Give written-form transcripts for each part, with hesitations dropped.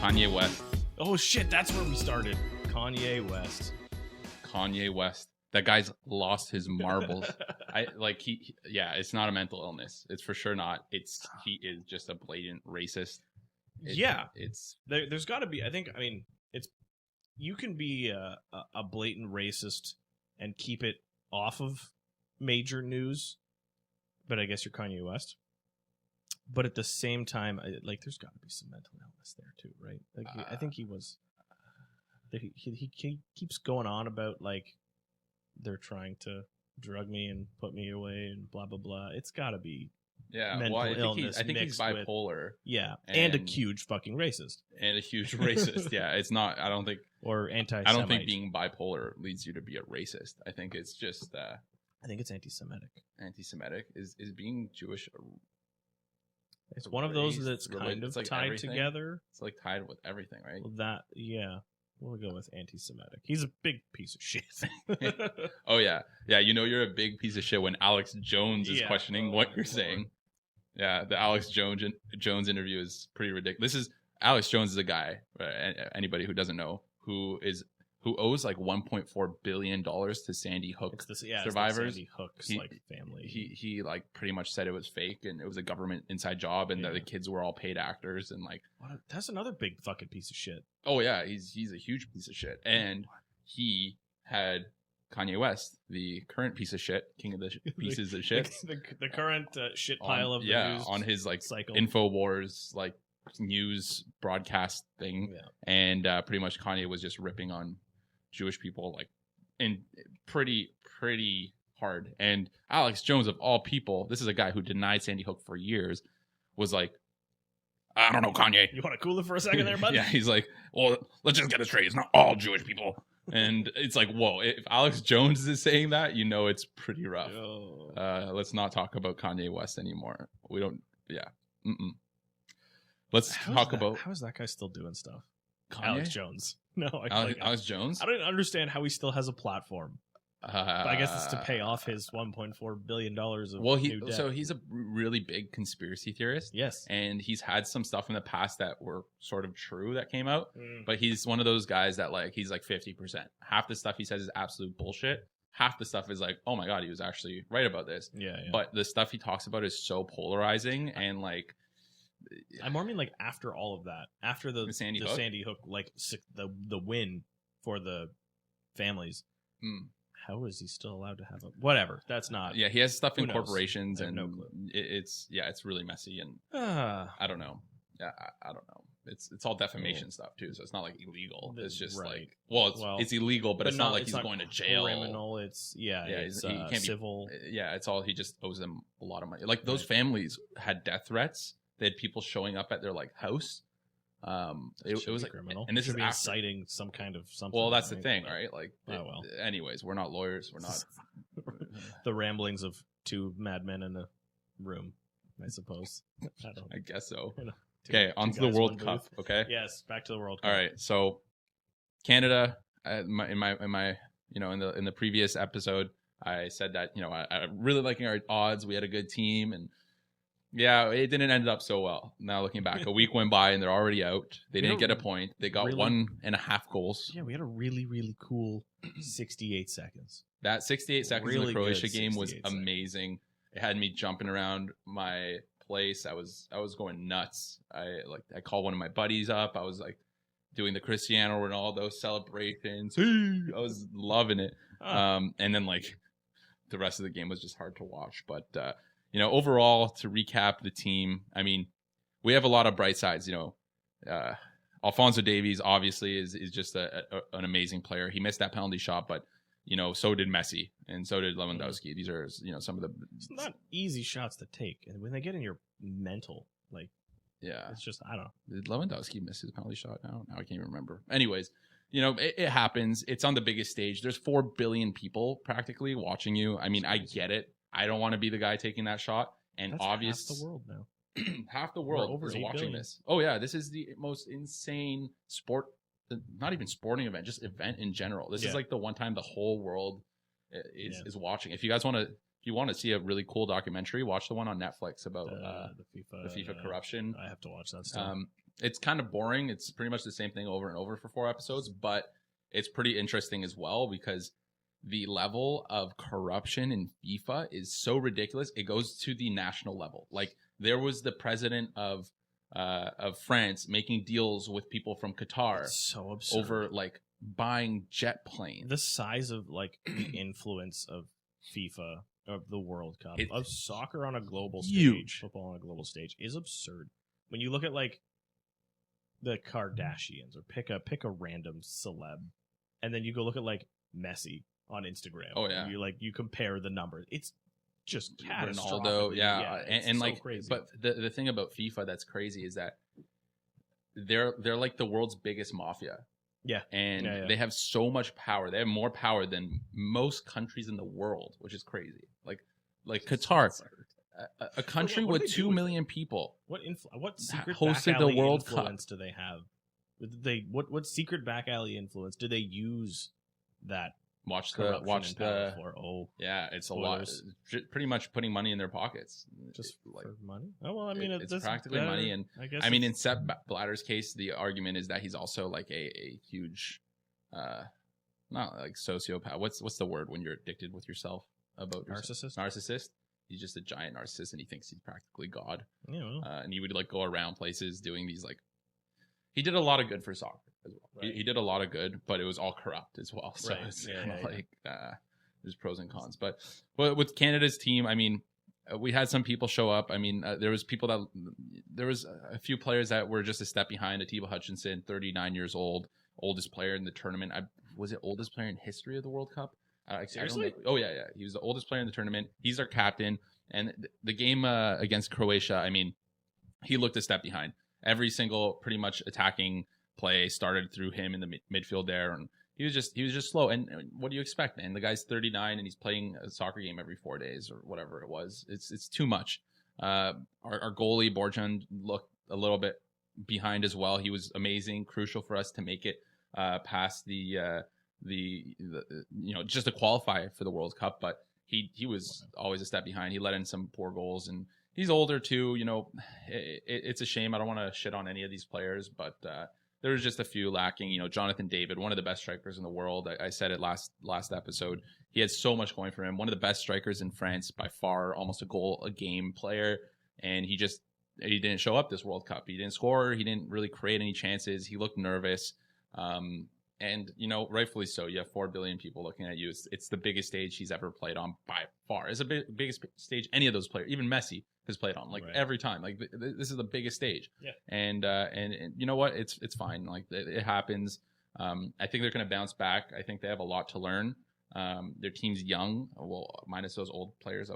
Kanye West. Oh shit, that's where we started. Kanye West. That guy's lost his marbles. It's not a mental illness. It's for sure not. He is just a blatant racist. There's got to be. You can be a blatant racist and keep it off of major news, but I guess you're Kanye West. But at the same time, there's got to be some mental illness there too, right? I think he was. He keeps going on about they're trying to drug me and put me away and blah blah blah. It's got to be mental illness. I think he's bipolar. And a huge fucking racist. Yeah, it's not. I don't think or anti-Semite. I don't think being bipolar leads you to be a racist. I think it's just. I think it's anti-Semitic. Anti-Semitic is being Jewish. It's one of those that's kind of tied everything. Together. It's tied with everything, right? We'll go with anti-Semitic. He's a big piece of shit. Oh yeah. You're a big piece of shit when Alex Jones is questioning what you're saying. Yeah, the Alex Jones interview is pretty ridiculous. Alex Jones is a guy. Anybody who doesn't know who owes $1.4 billion to Sandy Hook survivors. Sandy Hook's family. He pretty much said it was fake and it was a government inside job and that the kids were all paid actors and that's another big fucking piece of shit. Oh yeah, he's a huge piece of shit, and he had Kanye West, the current piece of shit, king of the pieces of shit, the current shit pile of the news on his cycle. InfoWars news broadcast thing, and pretty much Kanye was just ripping on Jewish people in pretty hard. And Alex Jones, of all people, this is a guy who denied Sandy Hook for years, was I don't know, Kanye. You want to cool it for a second there, bud? Yeah, he's well, let's just get it straight. It's not all Jewish people. And it's whoa, if Alex Jones is saying that, it's pretty rough. Let's not talk about Kanye West anymore. We don't, Let's talk about... How is that guy still doing stuff? Kanye? Alex Jones. No, Alex Jones? I don't understand how he still has a platform. But I guess it's to pay off his $1.4 billion of new debt. So he's a really big conspiracy theorist. Yes. And he's had some stuff in the past that were sort of true that came out. But he's one of those guys that he's 50%. Half the stuff he says is absolute bullshit. Half the stuff is oh my God, he was actually right about this. Yeah. But the stuff he talks about is so polarizing and I more mean after all of that, after the Sandy Hook, the win for the families. How is he still allowed to have whatever? That's not. Yeah, he has stuff in corporations, and no clue. It's really messy, and I don't know. Yeah, I don't know. It's all defamation stuff too, so it's not illegal. It's just right. It's illegal, but it's not he's not going to jail. Criminal. It's he can't civil. It's all he just owes them a lot of money. Those families had death threats. They had people showing up at their house. It was criminal, and this should is be after. inciting some kind of something. Well, that's the thing, right? Anyways, we're not lawyers. We're not the ramblings of two madmen in a room, I suppose. I guess so. Okay, on to the World Cup. Okay. Yes, back to the World Cup. All right, so Canada. In the previous episode, I said that I really liking our odds. We had a good team and. Yeah, it didn't end up so well. Now looking back, a week went by and they're already out. They didn't get a point. They got 1.5 goals. Yeah, we had a really, really cool 68 seconds. That 68 seconds in the Croatia game was amazing. It had me jumping around my place. I was going nuts. I called one of my buddies up. I was doing the Cristiano Ronaldo celebrations. I was loving it. And then the rest of the game was just hard to watch. But overall, to recap the team, we have a lot of bright sides. Alphonso Davies obviously is just an amazing player. He missed that penalty shot, but so did Messi and so did Lewandowski. These are some of the. It's not easy shots to take, and when they get in your mental, it's just I don't know. Did Lewandowski miss his penalty shot? Now I can't even remember. Anyways, it happens. It's on the biggest stage. There's 4 billion people practically watching you. I get it. I don't want to be the guy taking that shot. And that's obvious half the world now. Half the world is watching this. Oh yeah, this is the most insane sport. Not even sporting event, just event in general. This is the one time the whole world is watching. If you guys want to see a really cool documentary, watch the one on Netflix about the FIFA corruption. I have to watch that stuff. It's kind of boring. It's pretty much the same thing over and over for 4 episodes, but it's pretty interesting as well because the level of corruption in FIFA is so ridiculous. It goes to the national level. Like there was the president of France making deals with people from Qatar. It's so absurd. Over like buying jet planes. The size of like the influence of FIFA, of the World Cup, of soccer on a global stage, football on a global stage is absurd. When you look at like the Kardashians or pick a random celeb, and then you go look at like Messi on Instagram. Oh yeah, you compare the numbers. It's just Ronaldo, yeah, and so like crazy. But the thing about FIFA that's crazy is that they're like the world's biggest mafia. Yeah, and they have so much power. They have more power than most countries in the world, which is crazy. Like Qatar, a country with 2 million people. What secret hosted back the alley World influence Cup. do they have? What secret back alley influence do they use that? Watch the for? Oh yeah, it's spoilers. a lot. Pretty much putting money in their pockets, just like for money. Oh well, I mean it's practically money, and I mean in Sepp Blatter's case, the argument is that he's also like a huge, not like sociopath. What's the word when you're addicted with yourself? About narcissist. He's just a giant narcissist, and he thinks he's practically God. Yeah, well. And he would like go around places doing these like. He did a lot of good for soccer as well. Right. He did a lot of good, but it was all corrupt as well. So it's kind of like there's pros and cons. But with Canada's team, I mean, we had some people show up. I mean, there was a few players that were just a step behind. Atiba Hutchinson, 39 years old, oldest player in the tournament. Was it oldest player in history of the World Cup? Seriously? Oh yeah. He was the oldest player in the tournament. He's our captain. And the game against Croatia, I mean, he looked a step behind. Every single pretty much attacking play started through him in the midfield there, and he was just slow. And what do you expect, man? The guy's 39 and he's playing a soccer game every 4 days or whatever it was. It's too much. Our goalie Borjan looked a little bit behind as well. He was amazing, crucial for us to make it past the just to qualify for the World Cup, but he was always a step behind. He let in some poor goals, and he's older too. It's a shame. I don't want to shit on any of these players, but there was just a few lacking. Jonathan David, one of the best strikers in the world. I said it last episode. He had so much going for him. One of the best strikers in France by far, almost a goal a game player, and he didn't show up this World Cup. He didn't score. He didn't really create any chances. He looked nervous. And rightfully so. You have 4 billion people looking at you. It's the biggest stage he's ever played on by far. It's the biggest stage any of those players, even Messi, has played on. Every time. This is the biggest stage. Yeah. And you know what? It's fine. Like it happens. I think they're going to bounce back. I think they have a lot to learn. Their team's young. Well, minus those old players.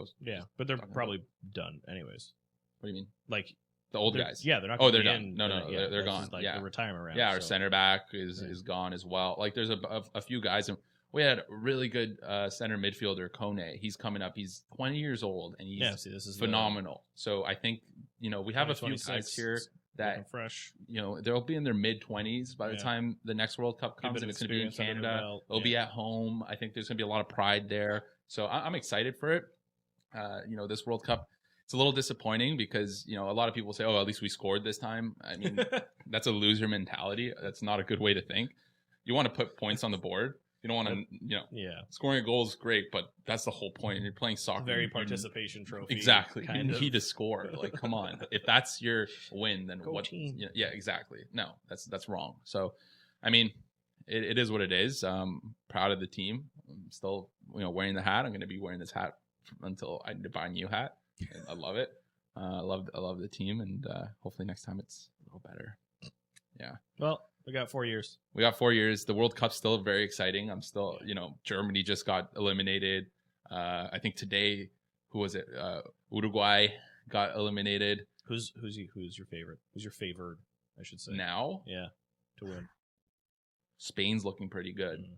But they're probably done anyways. What do you mean? Like. The old guys. Yeah, they're not. They're done. No, they're gone. Like the retirement round. Yeah, our center back is gone as well. Like there's a few guys, and we had a really good center midfielder, Kanye. He's coming up. He's 20 years old, and he's this is phenomenal. So I think we have a few guys here that fresh. They'll be in their mid 20s by the time the next World Cup comes, and it's going to be in Canada. It'll be at home. I think there's going to be a lot of pride there. So I'm excited for it. This World Cup. It's a little disappointing because, a lot of people say, at least we scored this time. I mean, that's a loser mentality. That's not a good way to think. You want to put points on the board. You don't want to, scoring a goal is great, but that's the whole point. You're playing soccer. Very participation trophy. Exactly. You need to score. Like, come on. If that's your win, then Go what? Team. Yeah, exactly. No, that's wrong. So, I mean, it is what it is. Proud of the team. I'm still, wearing the hat. I'm going to be wearing this hat until I need to buy a new hat. And I love it. I love the team, and hopefully next time it's a little better. Yeah. Well, we got 4 years. The World Cup's still very exciting. I'm still, Germany just got eliminated. I think today, who was it? Uruguay got eliminated. Who's your favorite? Who's your favored, I should say. Now? Yeah, to win. Spain's looking pretty good. Mm-hmm.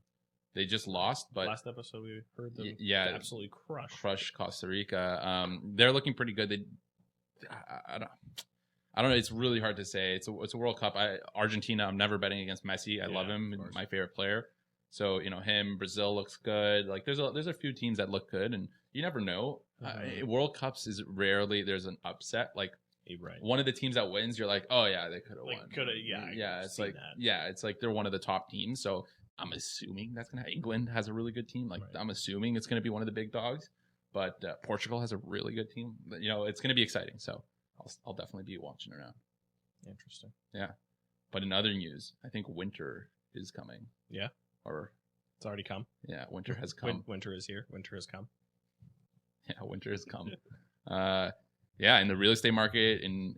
They just lost, but last episode we heard them absolutely crush Costa Rica. They're looking pretty good. I don't know. It's really hard to say. It's a World Cup. Argentina. I'm never betting against Messi. I love him. My favorite player. So him. Brazil looks good. Like there's a few teams that look good, and you never know. World Cups is rarely there's an upset. Like Right. One of the teams that wins, you're like, oh yeah, they could have won. It's like that. It's like they're one of the top teams. So I'm assuming that's gonna. England has a really good team. Like I'm assuming it's gonna be one of the big dogs. But Portugal has a really good team. You know, it's gonna be exciting. So I'll definitely be watching around. Interesting. Yeah. But in other news, I think winter is coming. Yeah. Or it's already come. Yeah, winter has come. Winter is here. Winter has come. Yeah, winter has come. In the real estate market, in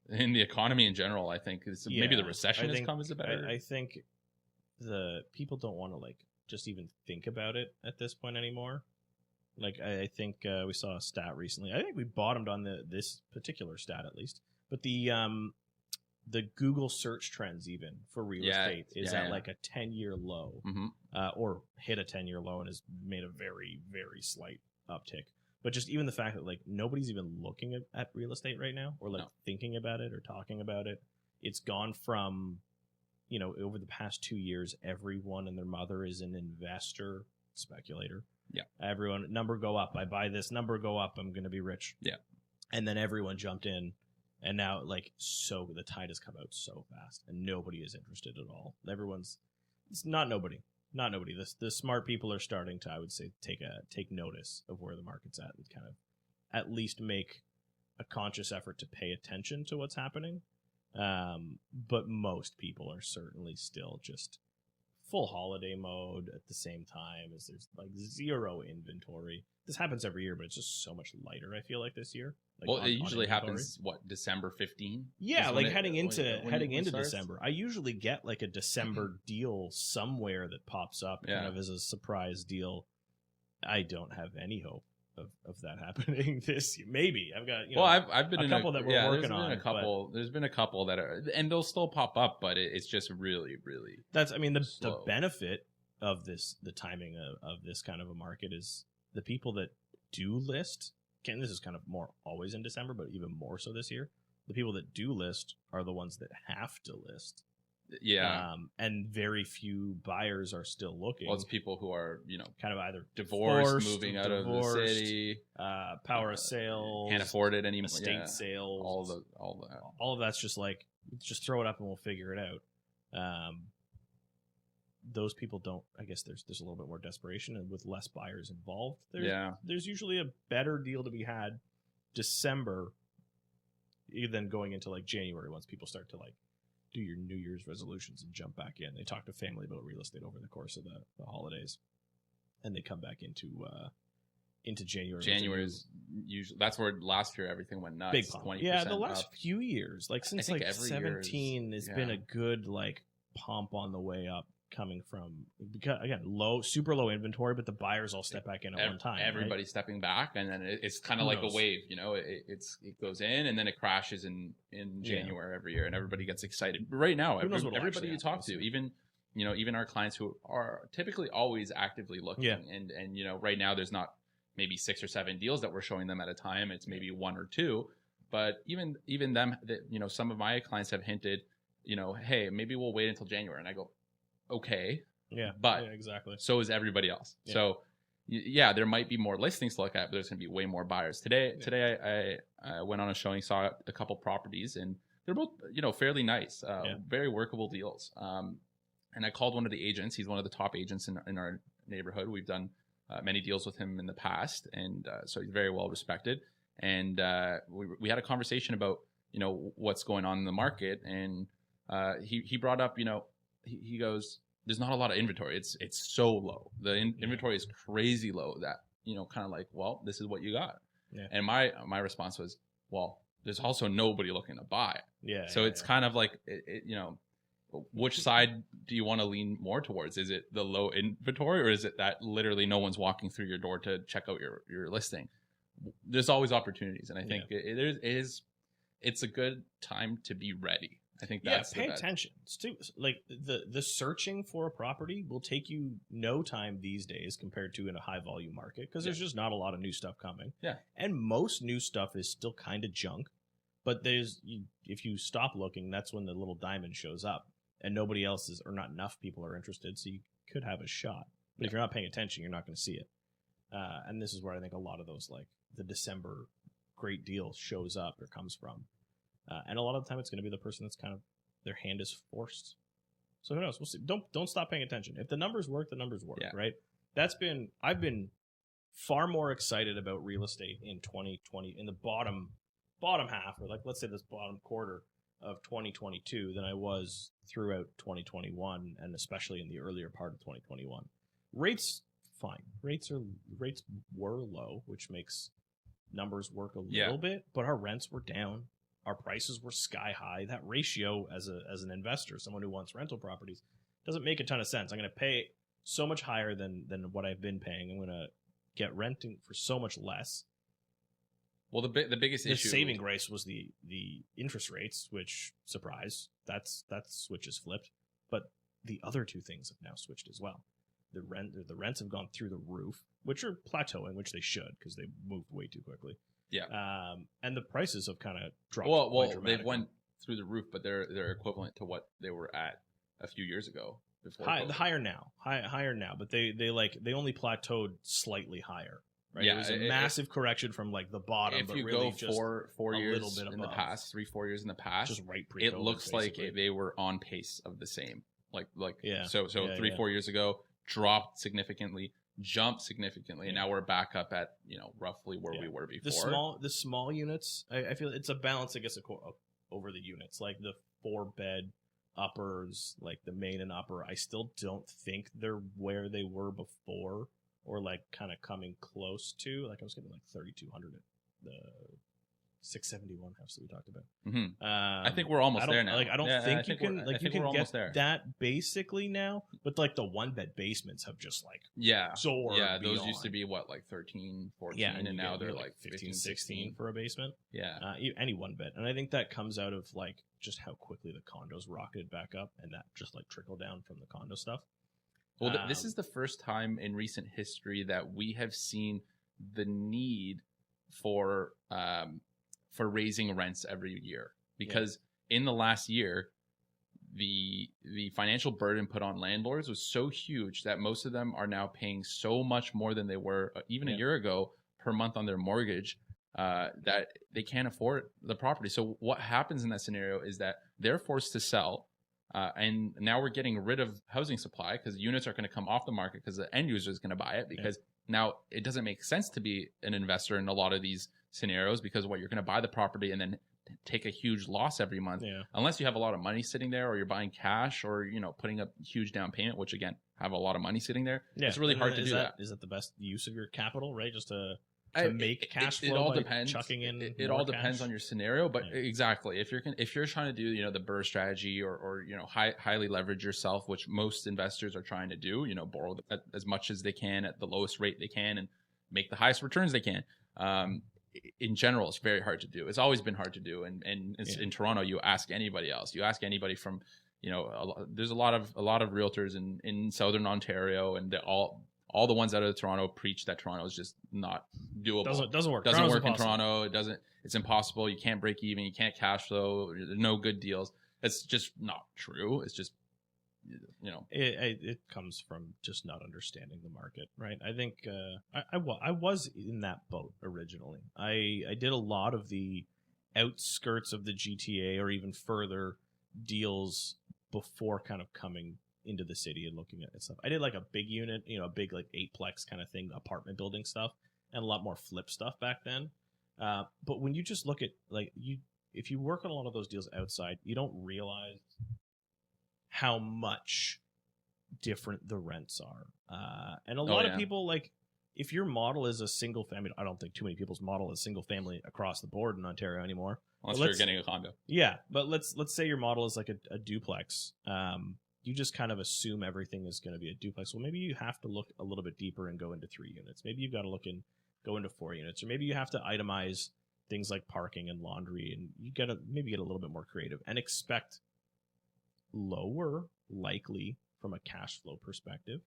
the economy in general, I think maybe the recession has come as a better. I think the people don't want to like just even think about it at this point anymore. Like I think we saw a stat recently. I think we bottomed on this particular stat at least, but the Google search trends even for real estate is at like a 10-year low, or hit a 10-year low and has made a very, very slight uptick. But just even the fact that like nobody's even looking at real estate right now, or like thinking about it or talking about it. It's gone from, you know, over the past 2 years, everyone and their mother is an investor, speculator. Yeah. Everyone, number go up. I buy this, number go up. I'm going to be rich. Yeah. And then everyone jumped in. And now, like, so the tide has come out so fast, and nobody is interested at all. It's not nobody. The smart people are starting to, I would say, take notice of where the market's at and kind of at least make a conscious effort to pay attention to what's happening. But most people are certainly still just full holiday mode at the same time as there's like zero inventory. This happens every year, but it's just so much lighter, I feel like, this year. Like it usually happens, December 15? Yeah, like heading into December. I usually get like a December deal somewhere that pops up kind of as a surprise deal. I don't have any hope of that happening this year. Maybe. I've got, I've been a couple that we're working on. There's been a couple that are, and they'll still pop up, but it's just really, really that's, I mean, the benefit of the timing of this kind of a market is the people that do list, and this is kind of more always in December, but even more so this year, the people that do list are the ones that have to list. Yeah. And very few buyers are still looking. Well, it's people who are, kind of either divorced, moving out of the city, power of sale, can't afford it anymore, estate sales, all of that's just like, just throw it up and we'll figure it out. Those people don't, I guess there's a little bit more desperation, and with less buyers involved, there's usually a better deal to be had December than going into like January, once people start to like do your New Year's resolutions and jump back in. They talk to family about real estate over the course of the holidays, and they come back into January. January is usually, that's where last year everything went nuts. Big pump. Yeah, the last few years, like since like 17, has been a good like pump on the way up, coming from, because again, super low inventory, but the buyers all step back in at one time. Everybody's stepping back, and then it's kind of like a wave. It goes in and then it crashes in January every year, and everybody gets excited. But right now, everybody you talk to, even our clients who are typically always actively looking, and right now there's not maybe 6 or 7 deals that we're showing them at a time. It's maybe 1 or 2, but even them, that some of my clients have hinted, hey, maybe we'll wait until January, and I go, okay, but exactly. So is everybody else. Yeah. So there might be more listings to look at, but there's going to be way more buyers. Today I went on a showing, saw a couple properties, and they're both fairly nice, very workable deals. And I called one of the agents. He's one of the top agents in our neighborhood. We've done many deals with him in the past, and so he's very well respected. And we had a conversation about what's going on in the market, and he brought up he goes, there's not a lot of inventory. It's so low. The inventory is crazy low that, kind of like, well, this is what you got. Yeah. And my response was, well, there's also nobody looking to buy. Yeah. So it's kind of like, which side do you want to lean more towards? Is it the low inventory, or is it that literally no one's walking through your door to check out your listing? There's always opportunities. And I think it's a good time to be ready. I think that's pay attention. It's too, like the searching for a property will take you no time these days compared to in a high volume market, because there's just not a lot of new stuff coming. Yeah, and most new stuff is still kind of junk. But if you stop looking, that's when the little diamond shows up, and nobody else is, or not enough people are interested. So you could have a shot, but if you're not paying attention, you're not going to see it. And this is where I think a lot of those, like the December great deal shows up or comes from. And a lot of the time it's going to be the person that's kind of their hand is forced. So who knows? We'll see. Don't stop paying attention. If the numbers work, the numbers work, right? I've been far more excited about real estate in 2020 in the bottom half, or like let's say this bottom quarter of 2022 than I was throughout 2021, and especially in the earlier part of 2021. Rates fine. Rates were low, which makes numbers work a little bit, but our rents were down. Our prices were sky high. That ratio as an investor, someone who wants rental properties, doesn't make a ton of sense. I'm going to pay so much higher than what I've been paying. I'm going to get renting for so much less. Well, the biggest issue, the saving grace was the interest rates, which, surprise, that switch is flipped. But the other two things have now switched as well. The rents have gone through the roof, which are plateauing, which they should because they moved way too quickly. Yeah. And the prices have kind of dropped. Well, they've went through the roof, but they're equivalent to what they were at a few years ago. Higher now, but they only plateaued slightly higher. Right? Yeah, it was a massive correction from like the bottom. If but you really go just 4 years little bit in the past, 3-4 years in the past, just right it looks basically. like they were on pace of the same. So Yeah, 3-4 years ago, dropped significantly, jumped significantly, and now we're back up at roughly where we were before. The small units, I feel it's a balance, I guess, over the units. Like the 4-bed uppers, like the main and upper, I still don't think they're where they were before, or like kind of coming close to. Like I was getting like 3,200 at the 671 house that we talked about. Mm-hmm. I think we're almost there now. Like I don't think you can get there. that basically now, but like the 1-bed basements have just like soared. Yeah, those beyond. used to be what, like 13, 14, and now they're like 15, 16 for a basement. Yeah, any 1-bed, and I think that comes out of like just how quickly the condos rocketed back up, and that just like trickled down from the condo stuff. Well, this is the first time in recent history that we have seen the need for raising rents every year, because in the last year, the financial burden put on landlords was so huge that most of them are now paying so much more than they were even a year ago per month on their mortgage that they can't afford the property. So what happens in that scenario is that they're forced to sell. And now we're getting rid of housing supply because units are going to come off the market because the end user is going to buy it, because now it doesn't make sense to be an investor in a lot of these scenarios, because you're going to buy the property and then take a huge loss every month unless you have a lot of money sitting there, or you're buying cash, or putting up huge down payment, which again have a lot of money sitting there. It's really hard to do that. Is that the best use of your capital, right? Just to make cash flow. It all depends. Chucking in it all depends on your scenario, but exactly, if you're trying to do the BRRRR strategy, or highly leverage yourself, which most investors are trying to do, borrow as much as they can at the lowest rate they can and make the highest returns they can. In general, it's very hard to do. It's always been hard to do, and in Toronto, you ask anybody else. You ask anybody from there's a lot of realtors in Southern Ontario, and all the ones out of Toronto preach that Toronto is just not doable. Doesn't work. Doesn't work in Toronto. It's impossible. You can't break even. You can't cash flow. There's no good deals. It's just not true. It's just, it comes from just not understanding the market, right? I think I was in that boat originally. I did a lot of the outskirts of the GTA or even further deals before kind of coming into the city and looking at stuff. I did like a big unit, a big like 8-plex kind of thing, apartment building stuff, and a lot more flip stuff back then. But when you just look at if you work on a lot of those deals outside, you don't realize how much different the rents are. And a lot of people, if your model is a single family, I don't think too many people's model is single family across the board in Ontario anymore. Unless you're getting a condo. Yeah, but let's say your model is like a duplex. You just kind of assume everything is going to be a duplex. Well, maybe you have to look a little bit deeper and go into 3 units. Maybe you've got to go into 4 units, or maybe you have to itemize things like parking and laundry, and you got to maybe get a little bit more creative and expect lower likely from a cash flow perspective.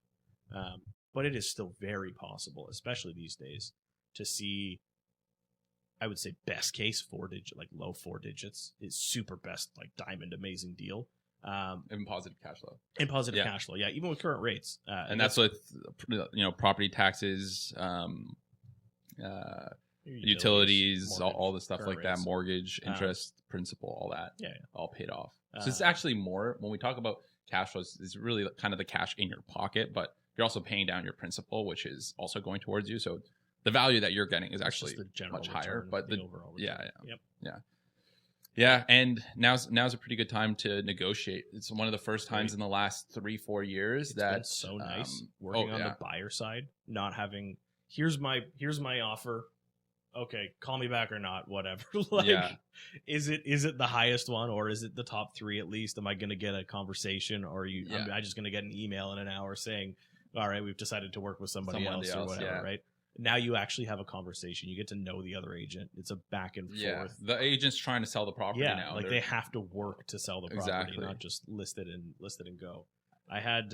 But it is still very possible, especially these days, to see, I would say best case 4-digit, like low 4 digits is super best, like diamond amazing deal. And positive cash flow. Cash flow, even with current rates. And that's with property taxes, utilities, all the stuff like that, mortgage, interest, principal, all that, all paid off. So it's actually more, when we talk about cash flows, it's really kind of the cash in your pocket, but you're also paying down your principal, which is also going towards you. So the value that you're getting is actually much higher. But the overall return. Yeah. And now's a pretty good time to negotiate. It's one of the first times in the last 3-4 years that's so nice working on the buyer side, not having here's my offer. Okay, call me back or not, whatever. Is it the highest one, or is it the top 3 at least? Am I going to get a conversation, or am I just going to get an email in an hour saying, all right, we've decided to work with somebody else or whatever, right? Now you actually have a conversation. You get to know the other agent. It's a back and forth. Yeah, the agent's trying to sell the property now. Like they have to work to sell the property, not just list it and go. I had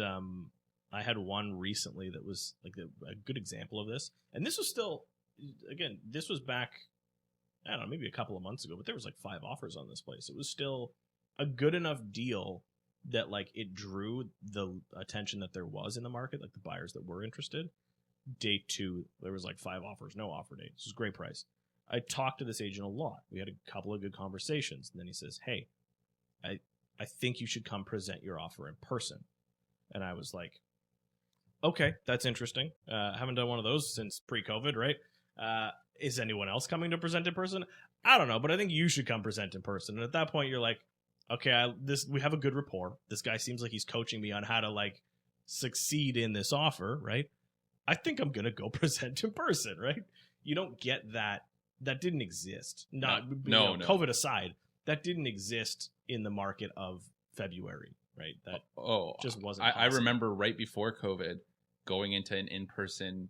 one recently that was like a good example of this, and this was still. Again, this was back, I don't know, maybe a couple of months ago, but there was like 5 offers on this place. It was still a good enough deal that like it drew the attention that there was in the market, like the buyers that were interested. Day 2, there was like 5 offers, no offer date. This was a great price. I talked to this agent a lot. We had a couple of good conversations. And then he says, hey, I think you should come present your offer in person. And I was like, okay, that's interesting. Haven't done one of those since pre-COVID, right? Is anyone else coming to present in person? I don't know, but I think you should come present in person. And at that point, you're like, okay, we have a good rapport. This guy seems like he's coaching me on how to like succeed in this offer, right? I think I'm gonna go present in person, right? You don't get that. That didn't exist. No. COVID aside, that didn't exist in the market of February, right? That just wasn't. I remember right before COVID, going into an in-person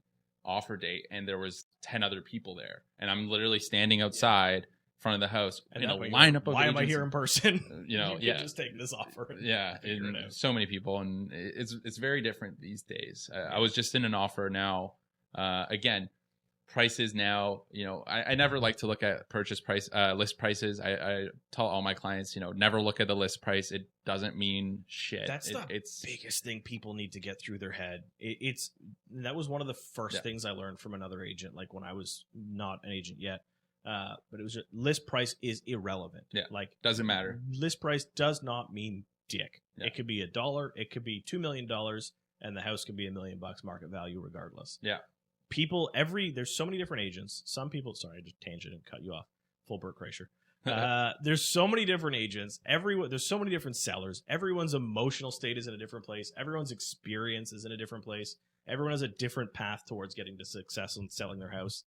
offer date, and there was 10 other people there, and I'm literally standing outside in front of the house in a lineup of why am I here in person? You know, you just take this offer. And so many people, and it's very different these days. I was just in an offer now. Again, prices now, you know, I never like to look at purchase price, list prices. I tell all my clients, you know, never look at the list price. It doesn't mean shit. That's the biggest thing people need to get through their head. That was one of the first things I learned from another agent, like when I was not an agent yet. But it was just, list price is irrelevant. Yeah, like doesn't matter. List price does not mean dick. Yeah. It could be $1, it could be $2 million, and the house could be $1 million market value regardless. Yeah. People, there's so many different agent. Some people, sorry, I just tangent and cut you off. Full Burt Kreischer. There's so many different agents. There's so many different sellers. Everyone's emotional state is in a different place. Everyone's experience is in a different place. Everyone has a different path towards getting to success and selling their house.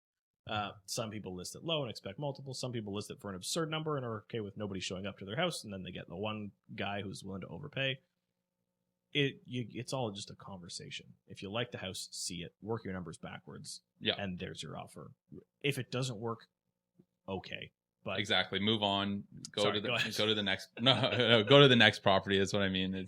Some people list it low and expect multiples. Some people list it for an absurd number and are okay with nobody showing up to their house, and then they get the one guy who's willing to overpay. It's all just a conversation. If you like the house, see it, work your numbers backwards, and there's your offer. If it doesn't work, okay, but exactly, move on. Go to the next. No, go to the next property. That's what I mean.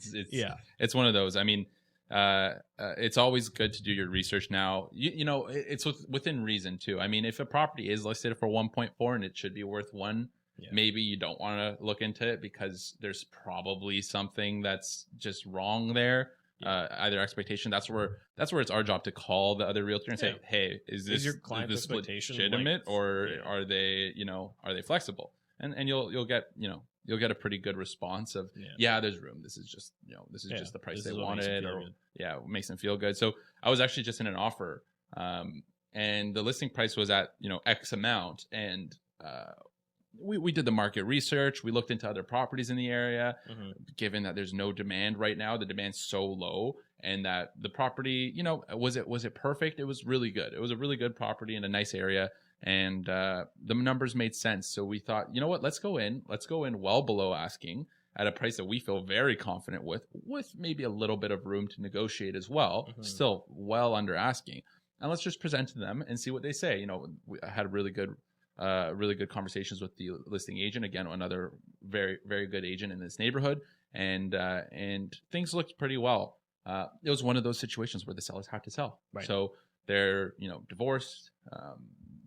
It's one of those. I mean, it's always good to do your research now. You know, it's within reason too. I mean, if a property is listed for 1.4 and it should be worth 1. Yeah. Maybe you don't want to look into it because there's probably something that's just wrong there. Yeah. Either expectation. That's where it's our job to call the other realtor and say, "Hey, is your client expectation legitimate, or are they flexible?" And you'll get a pretty good response of there's room. This is just just the price they wanted, or it makes them feel good. So I was actually just in an offer, and the listing price was at X amount, and we did the market research. We looked into other properties in the area. Mm-hmm. Given that there's no demand right now, the demand's so low, and that the property, was it perfect? It was really good. It was a really good property in a nice area, and the numbers made sense. So we thought, you know what? Let's go in well below asking at a price that we feel very confident with maybe a little bit of room to negotiate as well. Mm-hmm. Still well under asking, and let's just present to them and see what they say. I had really good conversations with the listing agent. Again, another very, very good agent in this neighborhood, and things looked pretty well. It was one of those situations where the sellers had to sell. Right. So they're divorced.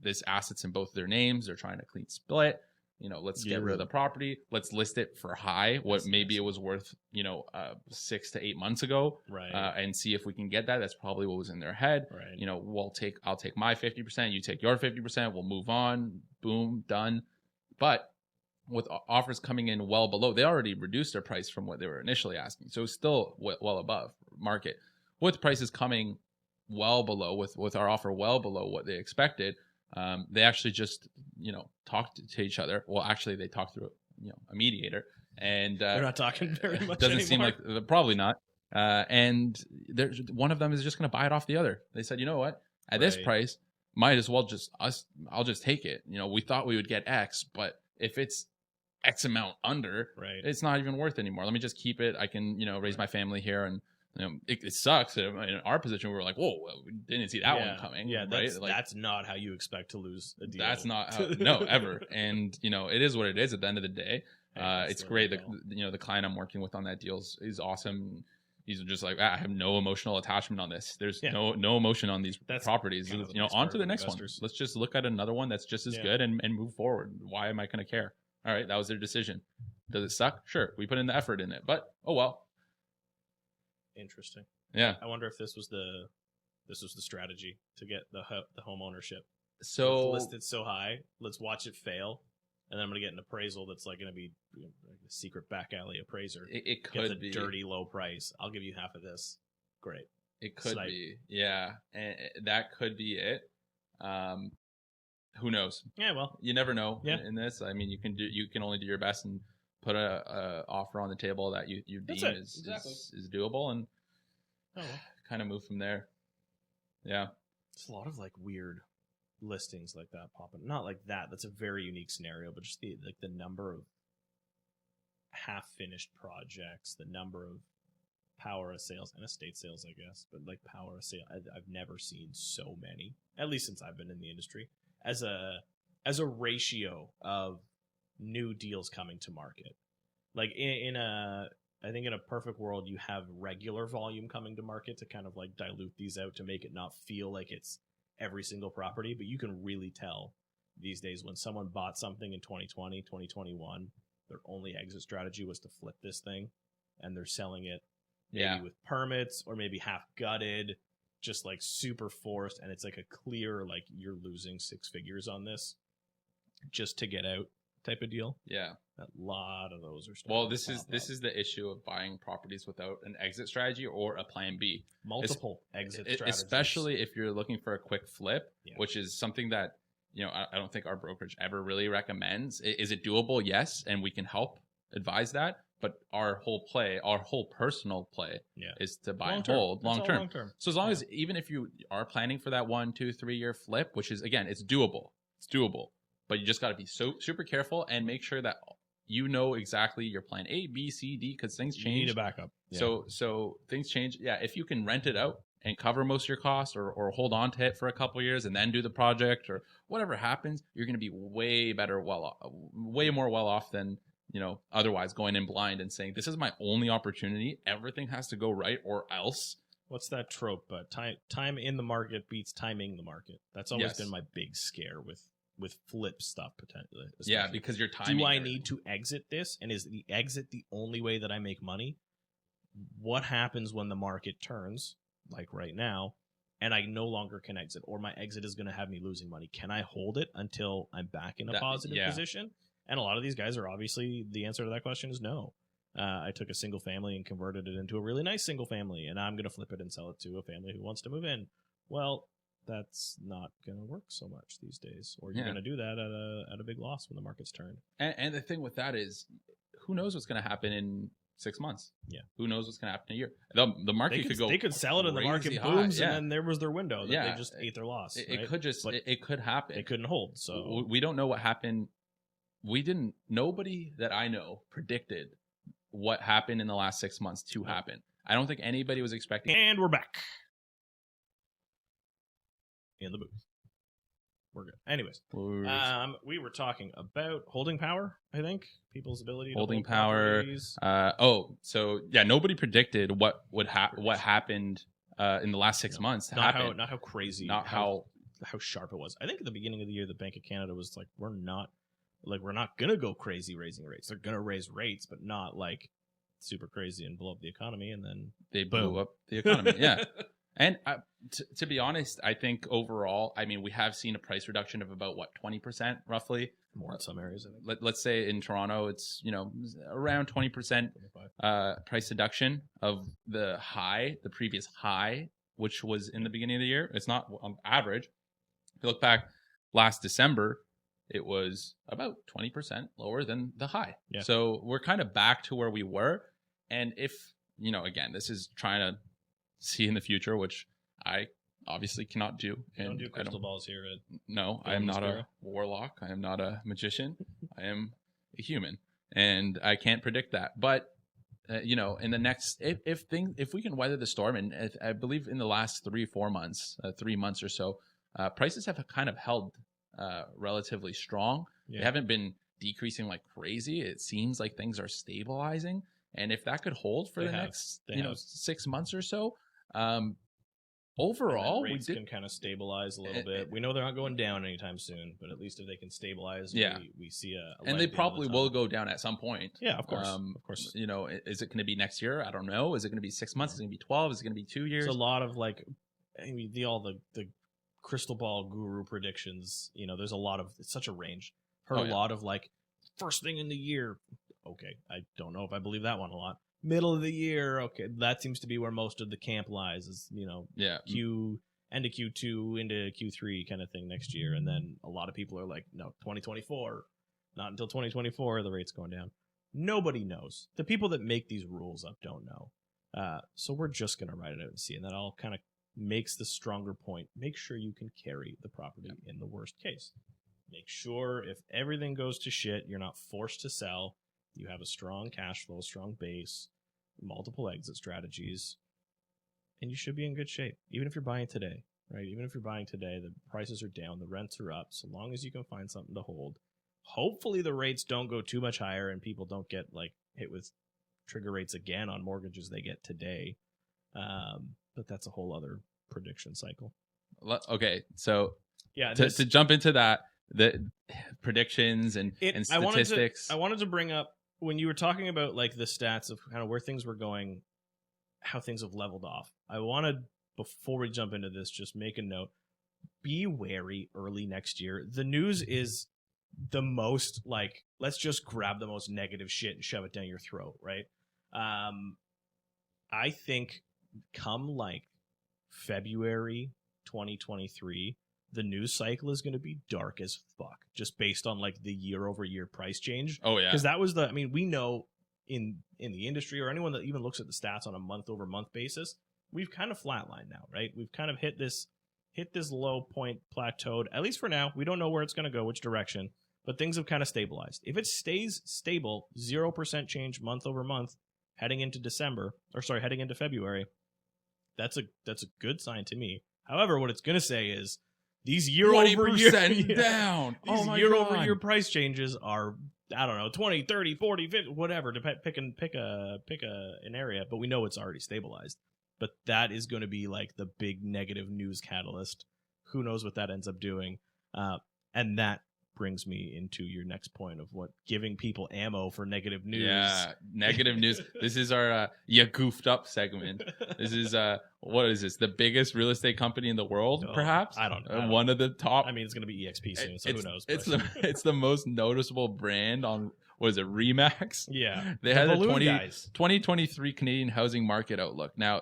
This assets in both of their names. They're trying to clean split. let's get rid of the property. Let's list it for high, what maybe it was worth, 6 to 8 months ago, right? And see if we can get that. That's probably what was in their head. Right. I'll take my 50%, you take your 50%, we'll move on, boom, done. But with offers coming in well below, they already reduced their price from what they were initially asking. So it's still well above market. With prices coming well below, with our offer well below what they expected, they actually just, talked to each other. Well, actually they talked through, a mediator, and they're not talking very much doesn't anymore. seem like, probably not. And there's one of them is just going to buy it off the other. They said, you know what, at this price, might as well I'll just take it. We thought we would get X, but if it's X amount under, it's not even worth it anymore. Let me just keep it. I can, raise my family here. And, it sucks. In our position, we were like, whoa, we didn't see that one coming. Yeah, that's not how you expect to lose a deal. That's not how, no, ever. And, it is what it is at the end of the day. It's great. The client I'm working with on that deal is awesome. He's just like, I have no emotional attachment on this. There's no emotion on these properties. Kind of on to the next one. Let's just look at another one that's just as good and move forward. Why am I going to care? All right, that was their decision. Does it suck? Sure, we put in the effort in it, but oh well. Interesting. Yeah. I wonder if this was the strategy to get the home ownership. So let's list it so high. Let's watch it fail, and then I'm gonna get an appraisal that's like gonna be like a secret back alley appraiser. It could be dirty low price. I'll give you half of this. Great. It could be. Yeah, and that could be it. Who knows? Yeah, well, you never know in this. I mean, you can only do your best and put a offer on the table that you deem is doable, and kind of move from there. Yeah, it's a lot of like weird listings like that popping. Not like that. That's a very unique scenario, but just the number of half finished projects, the number of power of sales and estate sales, I guess, but like power of sale, I've never seen so many, at least since I've been in the industry. As a ratio of new deals coming to market, like I think in a perfect world you have regular volume coming to market to kind of like dilute these out to make it not feel like it's every single property, but you can really tell these days when someone bought something in 2020, 2021, their only exit strategy was to flip this thing, and they're selling it maybe with permits or maybe half gutted, just like super forced, and it's like a clear like you're losing 6 figures on this just to get out type of deal. Yeah, a lot of those are. Well, this is the issue of buying properties without an exit strategy or a plan B. Multiple exit strategies, especially if you're looking for a quick flip, which is something that I don't think our brokerage ever really recommends. Is it doable? Yes, and we can help advise that. But our whole personal play is to buy and hold long term. So as long as, even if you are planning for that 1, 2, 3 year flip, which is, again, it's doable, but you just got to be so super careful and make sure that exactly your plan A, B, C, D, because things change. You need a backup. Yeah. So things change. Yeah, if you can rent it out and cover most of your costs, or hold on to it for a couple of years and then do the project, or whatever happens, you're going to be way more well off than otherwise going in blind and saying, this is my only opportunity. Everything has to go right or else. What's that trope? Time in the market beats timing the market. That's always been my big scare with flip stuff, potentially. Yeah, because you're timing. Do I need to exit this? And is the exit the only way that I make money? What happens when the market turns, like right now, and I no longer can exit, or my exit is going to have me losing money? Can I hold it until I'm back in a positive position? And a lot of these guys are obviously, the answer to that question is no. I took a single family and converted it into a really nice single family, and I'm going to flip it and sell it to a family who wants to move in. Well, that's not going to work so much these days, or you're going to do that at a big loss when the market's turned. And the thing with that is, who knows what's going to happen in 6 months? Yeah. Who knows what's going to happen in a year? The market could go. They could sell it and the market booms, and then there was their window. They just ate their loss. It could just. It could happen. It couldn't hold. So we don't know what happened. Nobody that I know predicted what happened in the last 6 months to happen. I don't think anybody was expecting. And we're back in the booth. We're good. Anyways, we were talking about holding power. I think people's ability to hold power. Nobody predicted what happened in the last 6 months. Not how crazy. Not how sharp it was. I think at the beginning of the year, the Bank of Canada was like, we're not Like, we're not gonna go crazy raising rates. They're gonna raise rates, but not like super crazy and blow up the economy, and then they blew up the economy. Yeah. And to be honest, I think overall, I mean, we have seen a price reduction of about 20% roughly. More in some areas. I think. Let's say in Toronto, it's around 20% price reduction of the previous high, which was in the beginning of the year. It's not on average. If you look back last December, it was about 20% lower than the high. Yeah. So we're kind of back to where we were. And if, again, this is trying to see in the future, which I obviously cannot do. You don't do crystal balls here. No, I am not a warlock. I am not a magician. I am a human, and I can't predict that. But in the next, if we can weather the storm, and I believe in the last 3 months or so, prices have kind of held relatively strong. Yeah. They haven't been decreasing like crazy. It seems like things are stabilizing, and if that could hold for the next 6 months or so. Overall, rates can kind of stabilize a little bit. We know they're not going down anytime soon, but at least if they can stabilize, we see a and they probably will go down at some point. Yeah, of course. Of course. Is it going to be next year? I don't know. Is it going to be 6 months? Is it going to be 12? Is it going to be 2 years? It's a lot of the crystal ball guru predictions. There's a lot of, it's such a range. Heard a lot of first thing in the year. Okay, I don't know if I believe that one a lot. Middle of the year, okay, that seems to be where most of the camp lies. Is end of Q2 into Q3 kind of thing next year, and then a lot of people are like, no, 2024, not until 2024 the rate's going down. Nobody knows. The people that make these rules up don't know. So we're just gonna ride it out and see, and that all kind of makes the stronger point. Make sure you can carry the property in the worst case. Make sure if everything goes to shit, you're not forced to sell. You have a strong cash flow, strong base, multiple exit strategies, and you should be in good shape. Even if you're buying today, right? Even if you're buying today, the prices are down, the rents are up. So long as you can find something to hold, hopefully the rates don't go too much higher and people don't get hit with trigger rates again on mortgages they get today. But that's a whole other prediction cycle. Okay, so to jump into that, the predictions and statistics. I wanted to bring up, when you were talking about the stats of kind of where things were going, how things have leveled off. I wanted, before we jump into this, just make a note. Be wary early next year. The news is the most let's just grab the most negative shit and shove it down your throat, right? I think come February 2023, the news cycle is going to be dark as fuck, just based on the year-over-year price change. Oh yeah, because that was we know in the industry, or anyone that even looks at the stats on a month-over-month basis, we've kind of flatlined now, right? We've kind of hit this low point, plateaued. At least for now, we don't know where it's going to go, which direction, but things have kind of stabilized. If it stays stable, 0% change month-over-month, heading into February, that's a good sign to me. However, what it's going to say is, these year-over-year down. These year-over-year price changes are, I don't know, 20, 30, 40, 50, whatever, to pick an area, but we know it's already stabilized. But that is going to be the big negative news catalyst. Who knows what that ends up doing? And that brings me into your next point of giving people ammo for negative news. Yeah, negative news. This is our you goofed up segment. This is what is this? The biggest real estate company in the world, perhaps? I don't know. One of the top. I mean, it's going to be EXP soon, so who knows? It's the most noticeable brand on, what is it, Remax? Yeah. They had a 2023 Canadian housing market outlook. Now,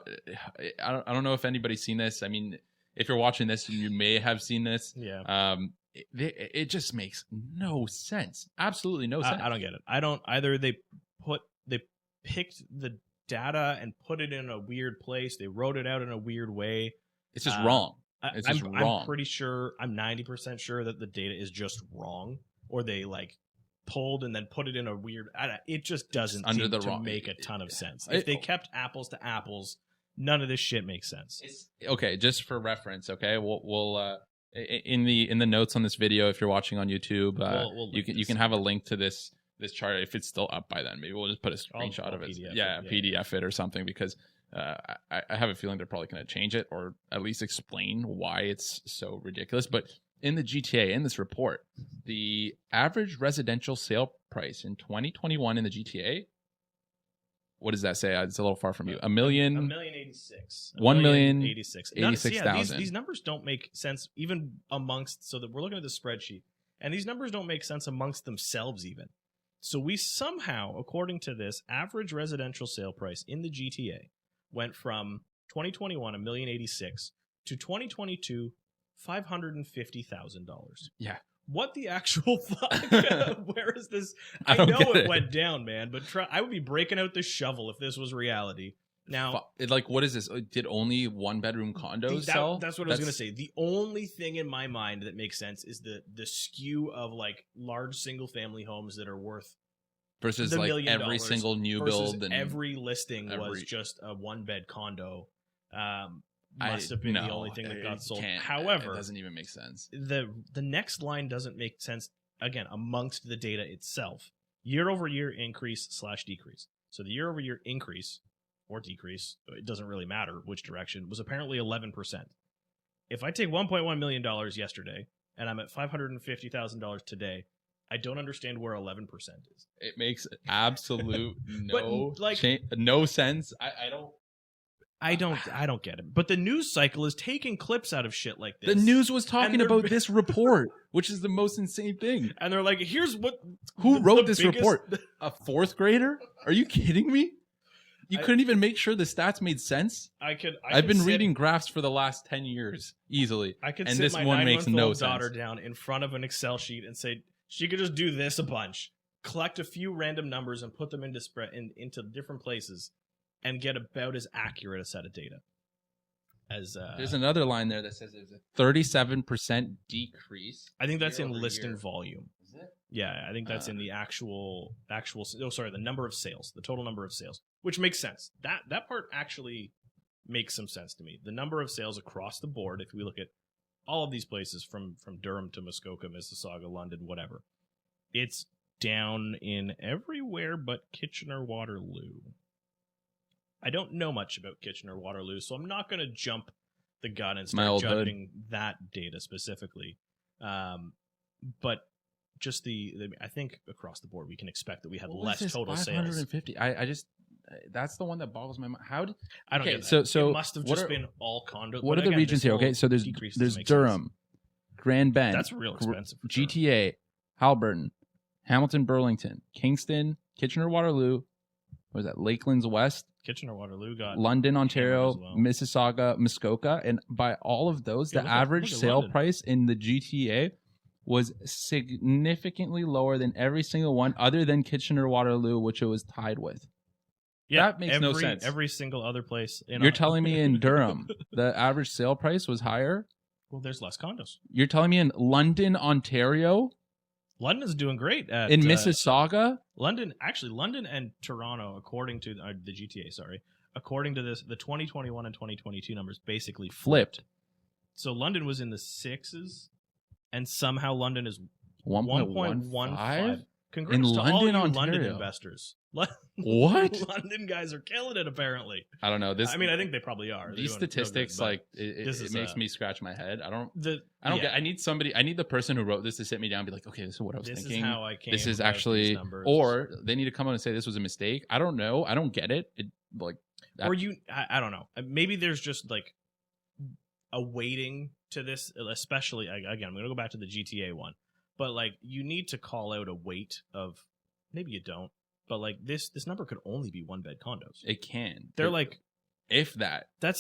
I don't know if anybody's seen this. I mean, if you're watching this, you may have seen this. Yeah. It just makes no sense. Absolutely no sense. I don't get it. I don't either. They picked the data and put it in a weird place. They wrote it out in a weird way. It's just wrong. I'm pretty sure, I'm 90% sure that the data is just wrong, or they pulled and then put it in a weird, it just doesn't seem to make a ton of sense. If they kept apples to apples, none of this shit makes sense. Okay, just for reference, okay, we'll in the notes on this video, if you're watching on YouTube, you can have a link to this chart if it's still up by then. Maybe we'll just put a screenshot of it. PDF it or something, because I have a feeling they're probably going to change it, or at least explain why it's so ridiculous. But in the GTA, in this report, the average residential sale price in 2021 in the GTA. What does that say? It's a little far from you. $1 million. $1,086,000. 1,086,000. These numbers don't make sense even amongst. So that we're looking at the spreadsheet, and these numbers don't make sense amongst themselves even. So we somehow, according to this, average residential sale price in the GTA went from 2021 $1,086,000 to 2022 $550,000. Yeah. What the actual fuck? Where is this? I know it went down, man, but I would be breaking out the shovel if this was reality. Now, what is this? Did only one bedroom condos sell? That's what I was going to say. The only thing in my mind that makes sense is the skew of like large single family homes that are worth versus like every single new build and every listing was just a one bed condo. Must have been the only thing that got sold. However, it doesn't even make sense. The next line doesn't make sense again amongst the data itself. Year over year increase / decrease. So the year over year increase or decrease, it doesn't really matter which direction, was apparently 11%. If I take $1.1 million yesterday and I'm at $550,000 today, I don't understand where 11% is. It makes absolute no sense. I don't get it. But the news cycle is taking clips out of shit like this. The news was talking about this report, which is the most insane thing. And they're like, here's what... Who wrote this report? A fourth grader? Are you kidding me? You couldn't even make sure the stats made sense? I've been reading graphs for the last 10 years, easily. I could sit my 9-month-old daughter down in front of an Excel sheet and say, she could just do this a bunch, collect a few random numbers and put them into different places, and get about as accurate a set of data as there's another line there that says there's a 37% decrease. I think that's in listing volume. Is it? Yeah, I think that's in the actual the number of sales, the total number of sales, which makes sense. That part actually makes some sense to me. The number of sales across the board, if we look at all of these places from Durham to Muskoka, Mississauga, London, whatever, it's down in everywhere but Kitchener-Waterloo. I don't know much about Kitchener-Waterloo, so I'm not going to jump the gun and start judging that data specifically. But just I think across the board we can expect that we had less total sales. 550. That's the one that boggles my mind. I don't get that. So it must have just been all condos. What are the regions here? Okay, so there's Durham, Grand Bend. That's real expensive. GTA, Halberton, Hamilton, Burlington, Kingston, Kitchener-Waterloo. What is that? Lakelands West. Kitchener-Waterloo got London, Ontario, Mississauga, Muskoka, and by all of those, the average sale price in the GTA was significantly lower than every single one, other than Kitchener-Waterloo, which it was tied with. Yeah, that makes no sense. Every single other place. You're telling me in Durham, the average sale price was higher? Well, there's less condos. You're telling me in London, Ontario? London's doing great. In Mississauga? London and Toronto, according to the GTA, according to this, the 2021 and 2022 numbers basically flipped. So London was in the 6s, and somehow London is 1.15. Congrats in to London, all you Ontario. London investors. What? London guys are killing it, apparently. I don't know. I think they probably are. These statistics, it makes me scratch my head. I don't get. I need somebody. I need the person who wrote this to sit me down and be like, okay, this is what I was thinking. This is how I came. This is actually, or they need to come out and say this was a mistake. I don't know. I don't get it. I don't know. Maybe there's just like a weighting to this, especially again. I'm going to go back to the GTA one, but like you need to call out a weight of. Maybe you don't. But like this number could only be one bed condos. It can. They're like, if that. But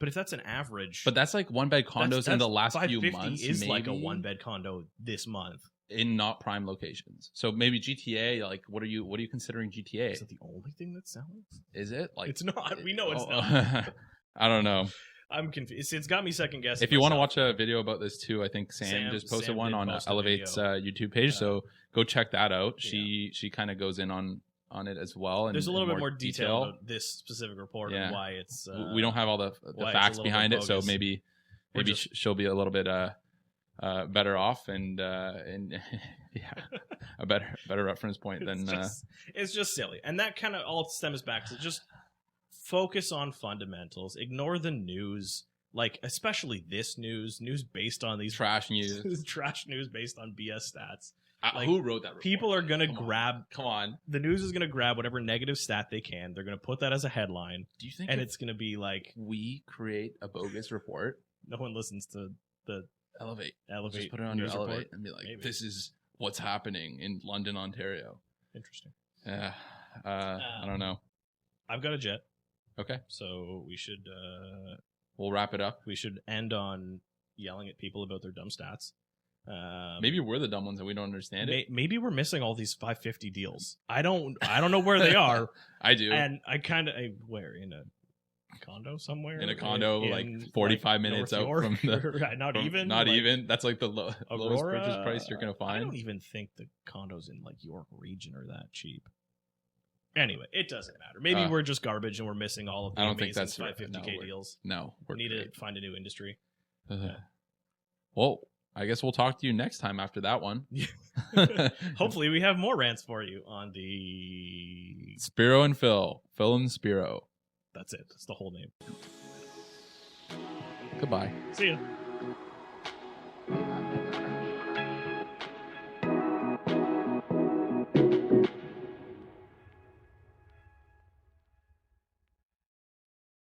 if that's an average. But that's like one bed condos in the last few months. Is maybe, like a one bed condo this month in not prime locations. So maybe GTA. Like, what are you considering GTA? Is it the only thing that's selling? Is it? Like, it's not. We know it's not. I don't know. I'm confused. It's got me second guessing. If you want to watch a video about this too, I think Sam just posted one on Elevate's YouTube page. So go check that out. She kind of goes in on it as well. And there's a little bit more detail about this specific report and why it's. We don't have all the facts behind it, so maybe she'll be a little bit better off and a better reference point than. It's just silly, and that kind of all stems back to just. Focus on fundamentals. Ignore the news. like especially this news based on these trash news, trash news based on BS stats. Like, who wrote that report? People are going to grab... Come on. The news is going to grab whatever negative stat they can. They're going to put that as a headline. Do you think... And it's going to be like... We create a bogus report? No one listens to the... Elevate. Just put it on your Elevate and be like, maybe. This is what's happening in London, Ontario. Interesting. Yeah. I don't know. I've got a jet. Okay. So we should... we'll wrap it up. We should end on yelling at people about their dumb stats. Maybe we're the dumb ones and we don't understand it. Maybe we're missing all these 550 deals. I don't know where they are. I do. And I kind of where in a condo somewhere. In a condo, like 45 minutes out from the. Not even. That's like the lowest purchase price you're gonna find. I don't even think the condos in like York region are that cheap. Anyway, it doesn't matter. Maybe we're just garbage and we're missing all of the amazing 550K deals. No, we need to find a new industry. Well. I guess we'll talk to you next time after that one. Hopefully we have more rants for you on the... Spiro and Phil. Phil and Spiro. That's it. That's the whole name. Goodbye. See ya.